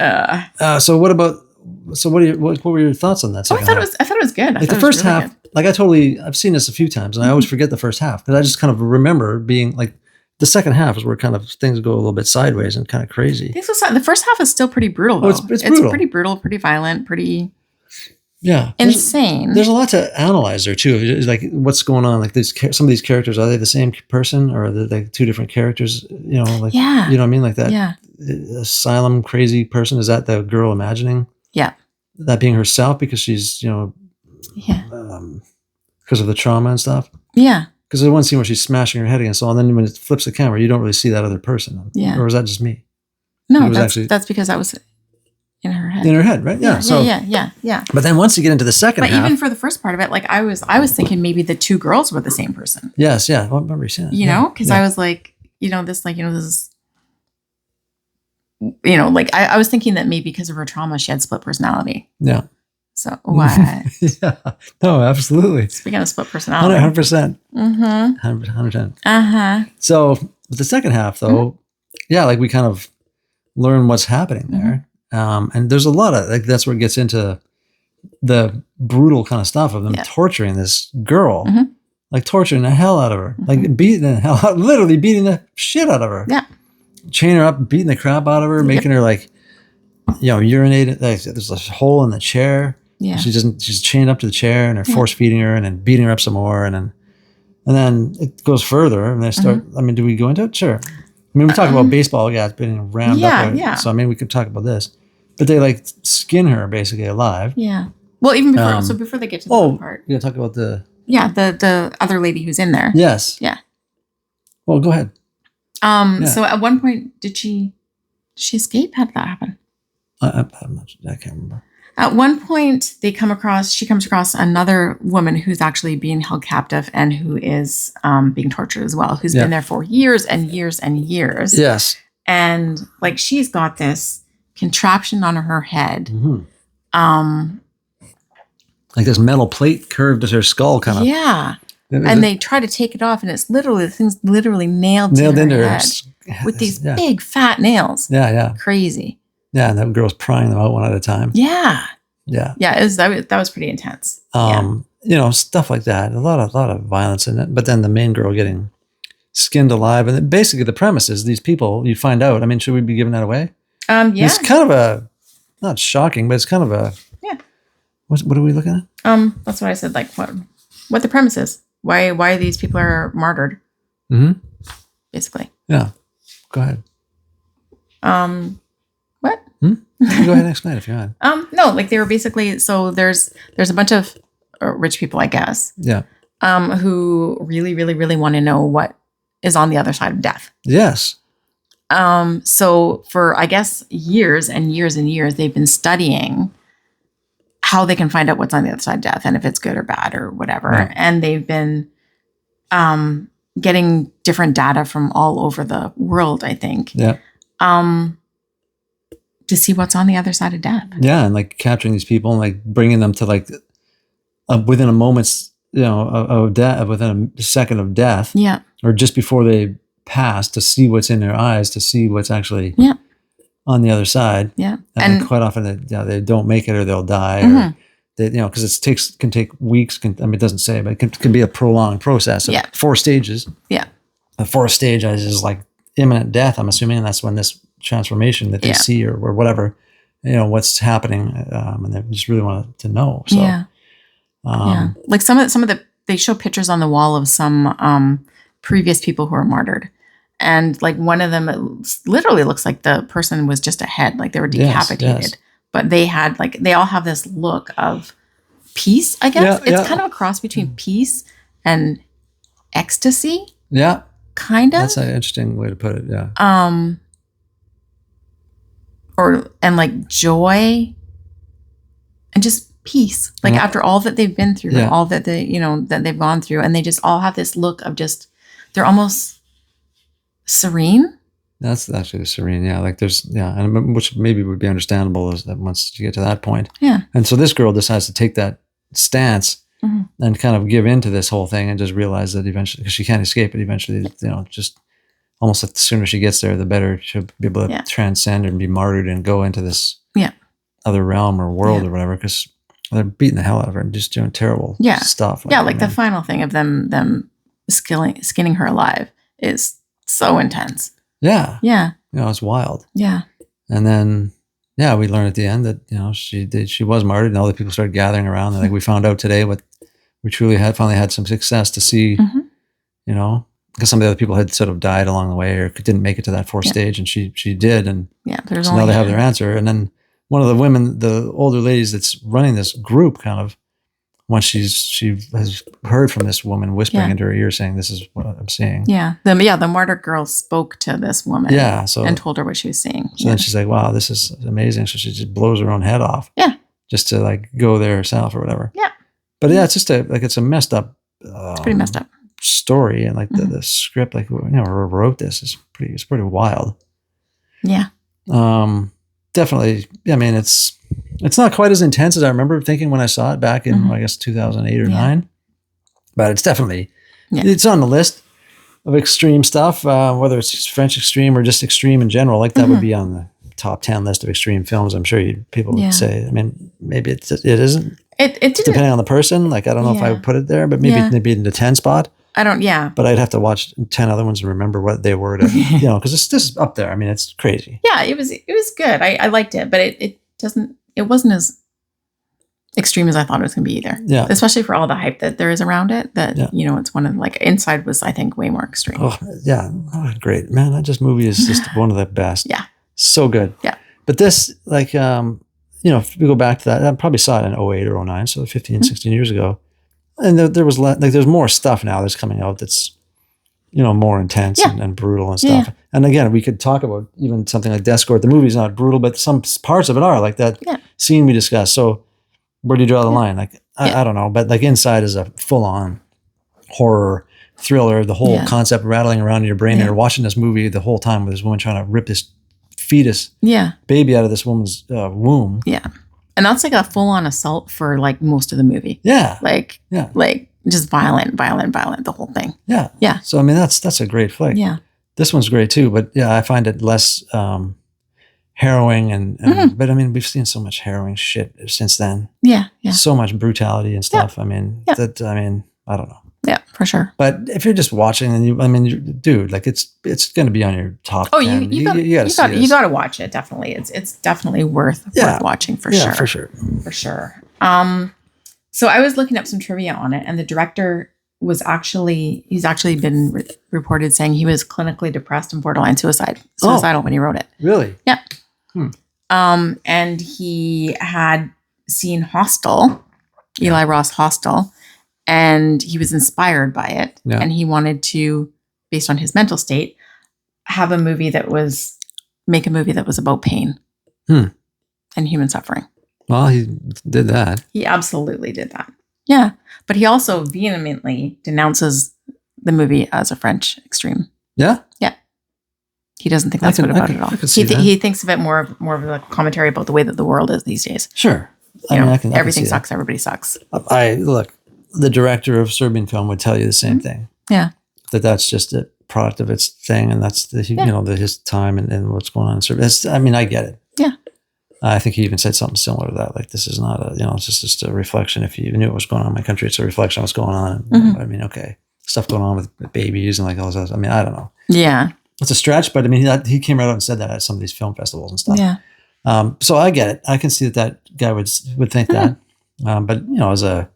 S1: So what were your thoughts on that?
S2: I thought it was good.
S1: Like the first half, good. Like I've seen this a few times and I always forget the first half because I just kind of remember being like, the second half is where kind of things go a little bit sideways and kind of crazy.
S2: The first half is still pretty brutal, though.
S1: It's brutal.
S2: It's pretty brutal, pretty violent, pretty insane.
S1: There's a lot to analyze there, too. It's like, what's going on? Like, some of these characters, are they the same person or are they like two different characters? You know what I mean? Like that asylum crazy person, is that the girl imagining?
S2: Yeah.
S1: That being herself because she's, because of the trauma and stuff?
S2: Yeah.
S1: Because there's one scene where she's smashing her head against the wall, and then when it flips the camera, you don't really see that other person.
S2: Yeah.
S1: Or was that just me?
S2: No, that's because that was in her head.
S1: In her head, right? Yeah.
S2: Yeah.
S1: But then once you get into the second half.
S2: But even for the first part of it, like I was thinking maybe the two girls were the same person.
S1: Yes, yeah. Well, I remember you saying that.
S2: You know? Because I was like, this is, I was thinking that maybe because of her trauma, she had split personality.
S1: Yeah.
S2: So what?
S1: Yeah. No, absolutely.
S2: Speaking of split personality.
S1: 100%. 110. So with the second half, though, like we kind of learn what's happening there. And there's a lot of, like, that's where it gets into the brutal kind of stuff of them torturing this girl, like torturing the hell out of her, like literally beating the shit out of her.
S2: Yeah.
S1: Chaining her up, beating the crap out of her, making her like, urinate. Like, there's a hole in the chair.
S2: Yeah.
S1: She's chained up to the chair and they're force feeding her and then beating her up some more. And then it goes further and they start, I mean, do we go into it? Sure. I mean, we talk about baseball guys being rammed up.
S2: Yeah.
S1: So, I mean, we could talk about this. But they like skin her basically alive.
S2: Yeah. Well, even before, before they get to the part.
S1: You're going to talk about the...
S2: Yeah, the other lady who's in there.
S1: Yes.
S2: Yeah.
S1: Well, go ahead.
S2: So at one point, did she escape? How did that happen?
S1: I can't remember.
S2: At one point, she comes across another woman who's actually being held captive and who is being tortured as well, who's been there for years and years and years.
S1: Yes.
S2: And like she's got this contraption on her head.
S1: Mm-hmm. Like this metal plate curved as her skull kind of.
S2: Yeah. And they try to take it off and it's literally, the thing's literally nailed into her head with these big fat nails.
S1: Yeah, yeah.
S2: Crazy.
S1: Yeah, and that girl's prying them out one at a time.
S2: Yeah.
S1: Yeah.
S2: Yeah, that was pretty intense.
S1: You know, stuff like that. A lot of violence in it. But then the main girl getting skinned alive. And basically the premise is these people, you find out. I mean, should we be giving that away?
S2: Yeah.
S1: It's kind of not shocking, but it's kind of a...
S2: Yeah.
S1: What are we looking at?
S2: That's what I said, like what the premise is. Why these people are martyred.
S1: Mm-hmm.
S2: Basically.
S1: Yeah. Go ahead.
S2: What?
S1: Go ahead and explain if you want.
S2: No, like they were basically, so there's a bunch of rich people, I guess.
S1: Yeah.
S2: Who really, really, really want to know what is on the other side of death.
S1: Yes.
S2: So for, I guess, years and years and years, they've been studying how they can find out what's on the other side of death and if it's good or bad or whatever. Right. And they've been getting different data from all over the world, I think.
S1: Yeah.
S2: To see what's on the other side of death.
S1: Yeah, and like capturing these people and like bringing them to like within a moment's, of death, within a second of death.
S2: Yeah.
S1: Or just before they pass, to see what's in their eyes, to see what's actually on the other side.
S2: Yeah.
S1: And quite often they don't make it or they'll die. Or they, because it can take weeks. It doesn't say, but it can be a prolonged process of 4 stages.
S2: Yeah.
S1: The 4th stage is like imminent death, I'm assuming, and that's when this transformation that they see or whatever, what's happening, and they just really want to know. So,
S2: like some of the they show pictures on the wall of some previous people who are martyred, and like one of them, it literally looks like the person was just a head, like they were decapitated, but they had they all have this look of peace. I guess it's kind of a cross between peace and ecstasy.
S1: Yeah,
S2: kind of.
S1: That's an interesting way to put it. Yeah.
S2: And like joy and just peace, like after all that they've been through, and all that they, that they've gone through, and they just all have this look of just, they're almost serene. That's
S1: actually serene. Yeah. Like there's, and which maybe would be understandable is that once you get to that point.
S2: Yeah.
S1: And so this girl decides to take that stance and kind of give into this whole thing and just realize that eventually, because she can't escape it eventually, just almost like the sooner she gets there, the better she'll be able to transcend and be martyred and go into this other realm or world or whatever, because they're beating the hell out of her and just doing terrible stuff.
S2: Like the final thing of them skinning her alive is so intense. Yeah. Yeah.
S1: It's wild.
S2: Yeah.
S1: And then, we learn at the end that, she was martyred and all the people started gathering around. And like we found out today what we truly finally had some success to see, because some of the other people had sort of died along the way or didn't make it to that 4th stage, and she did, and so now they have their answer. And then one of the women, the older ladies that's running this group, kind of once she has heard from this woman whispering into her ear saying, "This is what I'm seeing."
S2: Yeah, the martyr girl spoke to this woman. And told her what she was seeing.
S1: So then she's like, "Wow, this is amazing." So she just blows her own head off.
S2: Yeah,
S1: just to like go there herself or whatever.
S2: Yeah,
S1: but it's just it's a messed up.
S2: It's pretty messed up
S1: story, and like the script, like wrote this is pretty wild.
S2: Yeah.
S1: Definitely. I mean, it's not quite as intense as I remember thinking when I saw it back in I guess 2008 or 9, but it's definitely it's on the list of extreme stuff. Whether it's French extreme or just extreme in general, like that would be on the top 10 list of extreme films. I'm sure people would say. I mean, maybe it isn't.
S2: It
S1: depending on the person. Like I don't know if I would put it there, but maybe in the 10 spot.
S2: I don't,
S1: But I'd have to watch 10 other ones and remember what they were to, because this is up there. I mean, it's crazy.
S2: Yeah, it was good. I liked it, but it wasn't as extreme as I thought it was going to be either.
S1: Yeah.
S2: Especially for all the hype that there is around it. That it's one of like Inside was I think way more extreme.
S1: Oh yeah, great man! That movie is just one of the best.
S2: Yeah.
S1: So good.
S2: Yeah.
S1: But this if we go back to that, I probably saw it in 08 or 09, so 15, 16 years ago, and there was there's more stuff now that's coming out that's more intense and brutal and stuff. Yeah. And again, we could talk about even something like Death-Scort. The movie's not brutal, but some parts of it are, like that scene we discussed. So where do you draw the line? Like, I don't know, but like Inside is a full-on horror thriller. The whole concept rattling around in your brain. And you're watching this movie the whole time with this woman trying to rip this fetus baby out of this woman's womb.
S2: Yeah. And that's like a full-on assault for like most of the movie.
S1: Yeah.
S2: Like just violent, the whole thing.
S1: Yeah.
S2: Yeah.
S1: So, I mean, that's a great flick.
S2: Yeah.
S1: This one's great too, but I find it less harrowing and but I mean, we've seen so much harrowing shit since then.
S2: Yeah. Yeah.
S1: So much brutality and stuff. I mean, I don't know.
S2: Yeah, for sure.
S1: But if you're just watching and dude, like it's going to be on your top 10. You got to see it.
S2: You got to watch it. Definitely. It's definitely worth watching for sure.
S1: Yeah, for sure.
S2: For sure. So I was looking up some trivia on it, and the director he's actually been reported saying he was clinically depressed and borderline suicidal when he wrote it.
S1: Really?
S2: Yeah. And he had seen Eli Roth Hostel, and he was inspired by it. Yeah. And he wanted to, based on his mental state, make a movie that was about pain and human suffering.
S1: Well, he did that.
S2: He absolutely did that. Yeah. But he also vehemently denounces the movie as a French extreme.
S1: Yeah?
S2: Yeah. He doesn't think that's good about it at all. He thinks of it more of a commentary about the way that the world is these days.
S1: Sure.
S2: Everything sucks. Everybody sucks.
S1: Look, the director of Serbian film would tell you the same thing.
S2: Yeah.
S1: That's just a product of its thing, and that's his time and what's going on in Serbia. I get it.
S2: Yeah.
S1: I think he even said something similar to that. Like, this is not it's just a reflection. If you knew what was going on in my country, it's a reflection of what's going on. I mean, okay, stuff going on with babies and like all this. I mean, I don't know.
S2: Yeah. It's
S1: a stretch, but I mean, he came right out and said that at some of these film festivals and stuff.
S2: Yeah.
S1: So I get it. I can see that guy would think that. But as a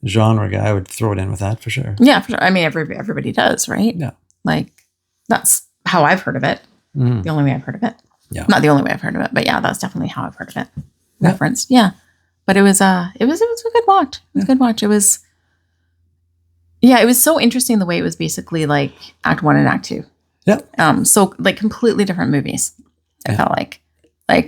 S1: genre guy, I would throw it in with that for sure.
S2: Yeah, for sure. I mean, everybody does, right?
S1: Yeah.
S2: Like, that's how I've heard of it. The only way I've heard of it.
S1: Yeah.
S2: Not the only way I've heard of it, but yeah, that's definitely how I've heard of it. Referenced. Yeah. But it was a good watch. It was a good watch. It was so interesting the way it was basically like Act 1 and Act 2.
S1: Yeah.
S2: So like completely different movies. It felt like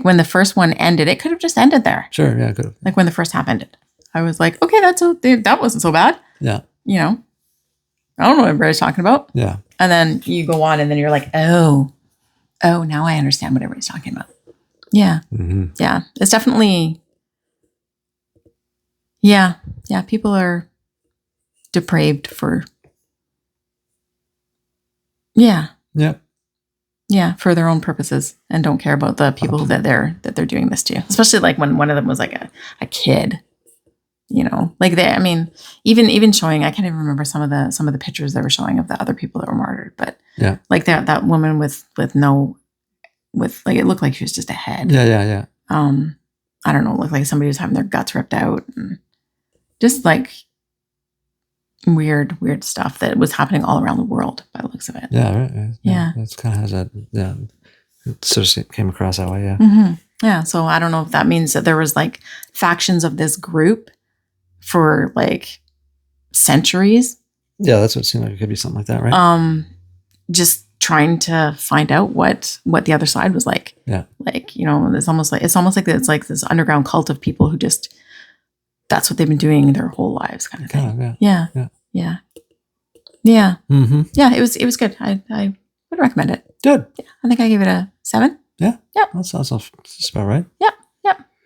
S2: when the first one ended, it could have just ended there.
S1: Sure. Yeah. Could have.
S2: Like when the first half ended, I was like, okay, that wasn't so bad.
S1: Yeah.
S2: I don't know what everybody's talking about.
S1: Yeah.
S2: And then you go on and then you're like, oh, now I understand what everybody's talking about. Yeah. Mm-hmm. Yeah. It's definitely, yeah. People are depraved for, yeah, for their own purposes and don't care about the people that they're doing this to. Especially like when one of them was like a kid, like even showing, I can't even remember some of the pictures they were showing of the other people that were martyred, but like that woman with it looked like she was just a head.
S1: Yeah.
S2: I don't know, it looked like somebody was having their guts ripped out and just like weird stuff that was happening all around the world by the looks of it.
S1: Yeah, right.
S2: Yeah.
S1: It's kind of has that, it sort of came across that way, yeah.
S2: Mm-hmm. Yeah, so I don't know if that means that there was like factions of this group for like centuries.
S1: Yeah, that's what it seemed like. It could be something like that, right?
S2: Just trying to find out what the other side was like.
S1: Yeah.
S2: Like, it's almost like it's like this underground cult of people who just, that's what they've been doing their whole lives kind of thing. Yeah. Mm-hmm. Yeah, it was good. I would recommend it.
S1: Good.
S2: Yeah, I think I gave it a 7.
S1: Yeah.
S2: Yeah.
S1: That sounds about right.
S2: Yeah.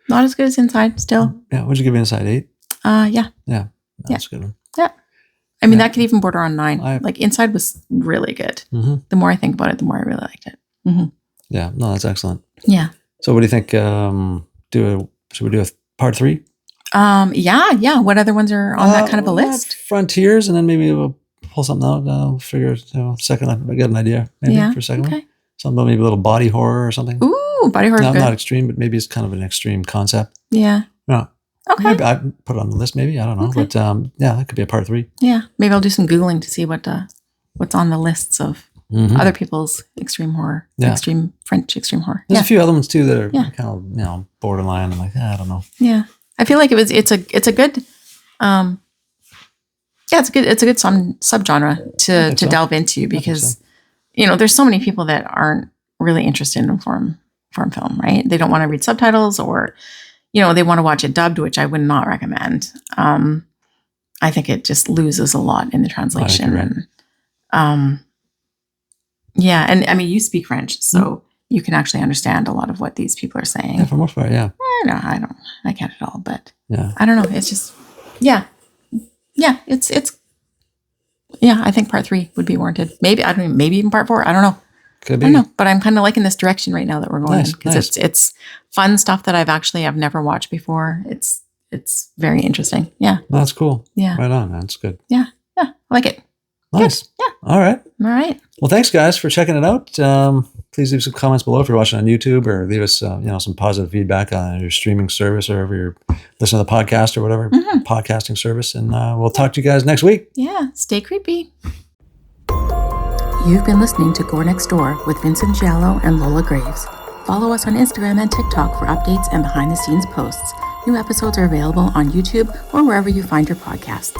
S2: Not as good as Inside still.
S1: Yeah. What'd you give Inside, 8?
S2: Yeah.
S1: Yeah. That's a good one.
S2: Yeah. I mean, that could even border on 9. Like Inside was really good. Mm-hmm. The more I think about it, the more I really liked it. Mm-hmm.
S1: Yeah. No, that's excellent.
S2: Yeah.
S1: So what do you think? Should we do a part 3?
S2: Yeah. What other ones are on that kind of a list?
S1: Frontiers, and then maybe we'll pull something out. I'll figure second. I get an idea maybe for a second one. Something about maybe a little body horror or something.
S2: Ooh, body horror.
S1: Not extreme, but maybe it's kind of an extreme concept.
S2: Yeah.
S1: No.
S2: Okay.
S1: Maybe I put it on the list. Maybe I don't know, but yeah, that could be a part 3.
S2: Yeah, maybe I'll do some Googling to see what's on the lists of other people's extreme horror, extreme French extreme horror.
S1: There's a few elements too that are kind of borderline. I'm like, I don't know.
S2: Yeah, I feel like it's a good it's a good subgenre to delve into, because there's so many people that aren't really interested in foreign film, right? They don't want to read subtitles, or they want to watch it dubbed, which I would not recommend. I think it just loses a lot in the translation. And and I mean, you speak French, so you can actually understand a lot of what these people are saying.
S1: Yeah, for the most part, yeah.
S2: I can't at all, but
S1: yeah,
S2: I don't know. It's just, it's I think part 3 would be warranted. Maybe even part 4. I don't know.
S1: Could be.
S2: I don't know, but I'm kind of liking this direction right now that we're going in, because it's fun stuff that I've never watched before. It's very interesting. Yeah.
S1: No, that's cool.
S2: Yeah.
S1: Right on, man. It's good.
S2: Yeah. I like it.
S1: Nice.
S2: Good. Yeah.
S1: All right.
S2: Well,
S1: thanks guys for checking it out. Please leave some comments below if you're watching on YouTube, or leave us some positive feedback on your streaming service, or wherever you're listening to the podcast or whatever podcasting service. And we'll talk to you guys next week.
S2: Yeah. Stay creepy. You've been listening to Gore Next Door with Vincent Giallo and Lola Graves. Follow us on Instagram and TikTok for updates and behind-the-scenes posts. New episodes are available on YouTube or wherever you find your podcasts.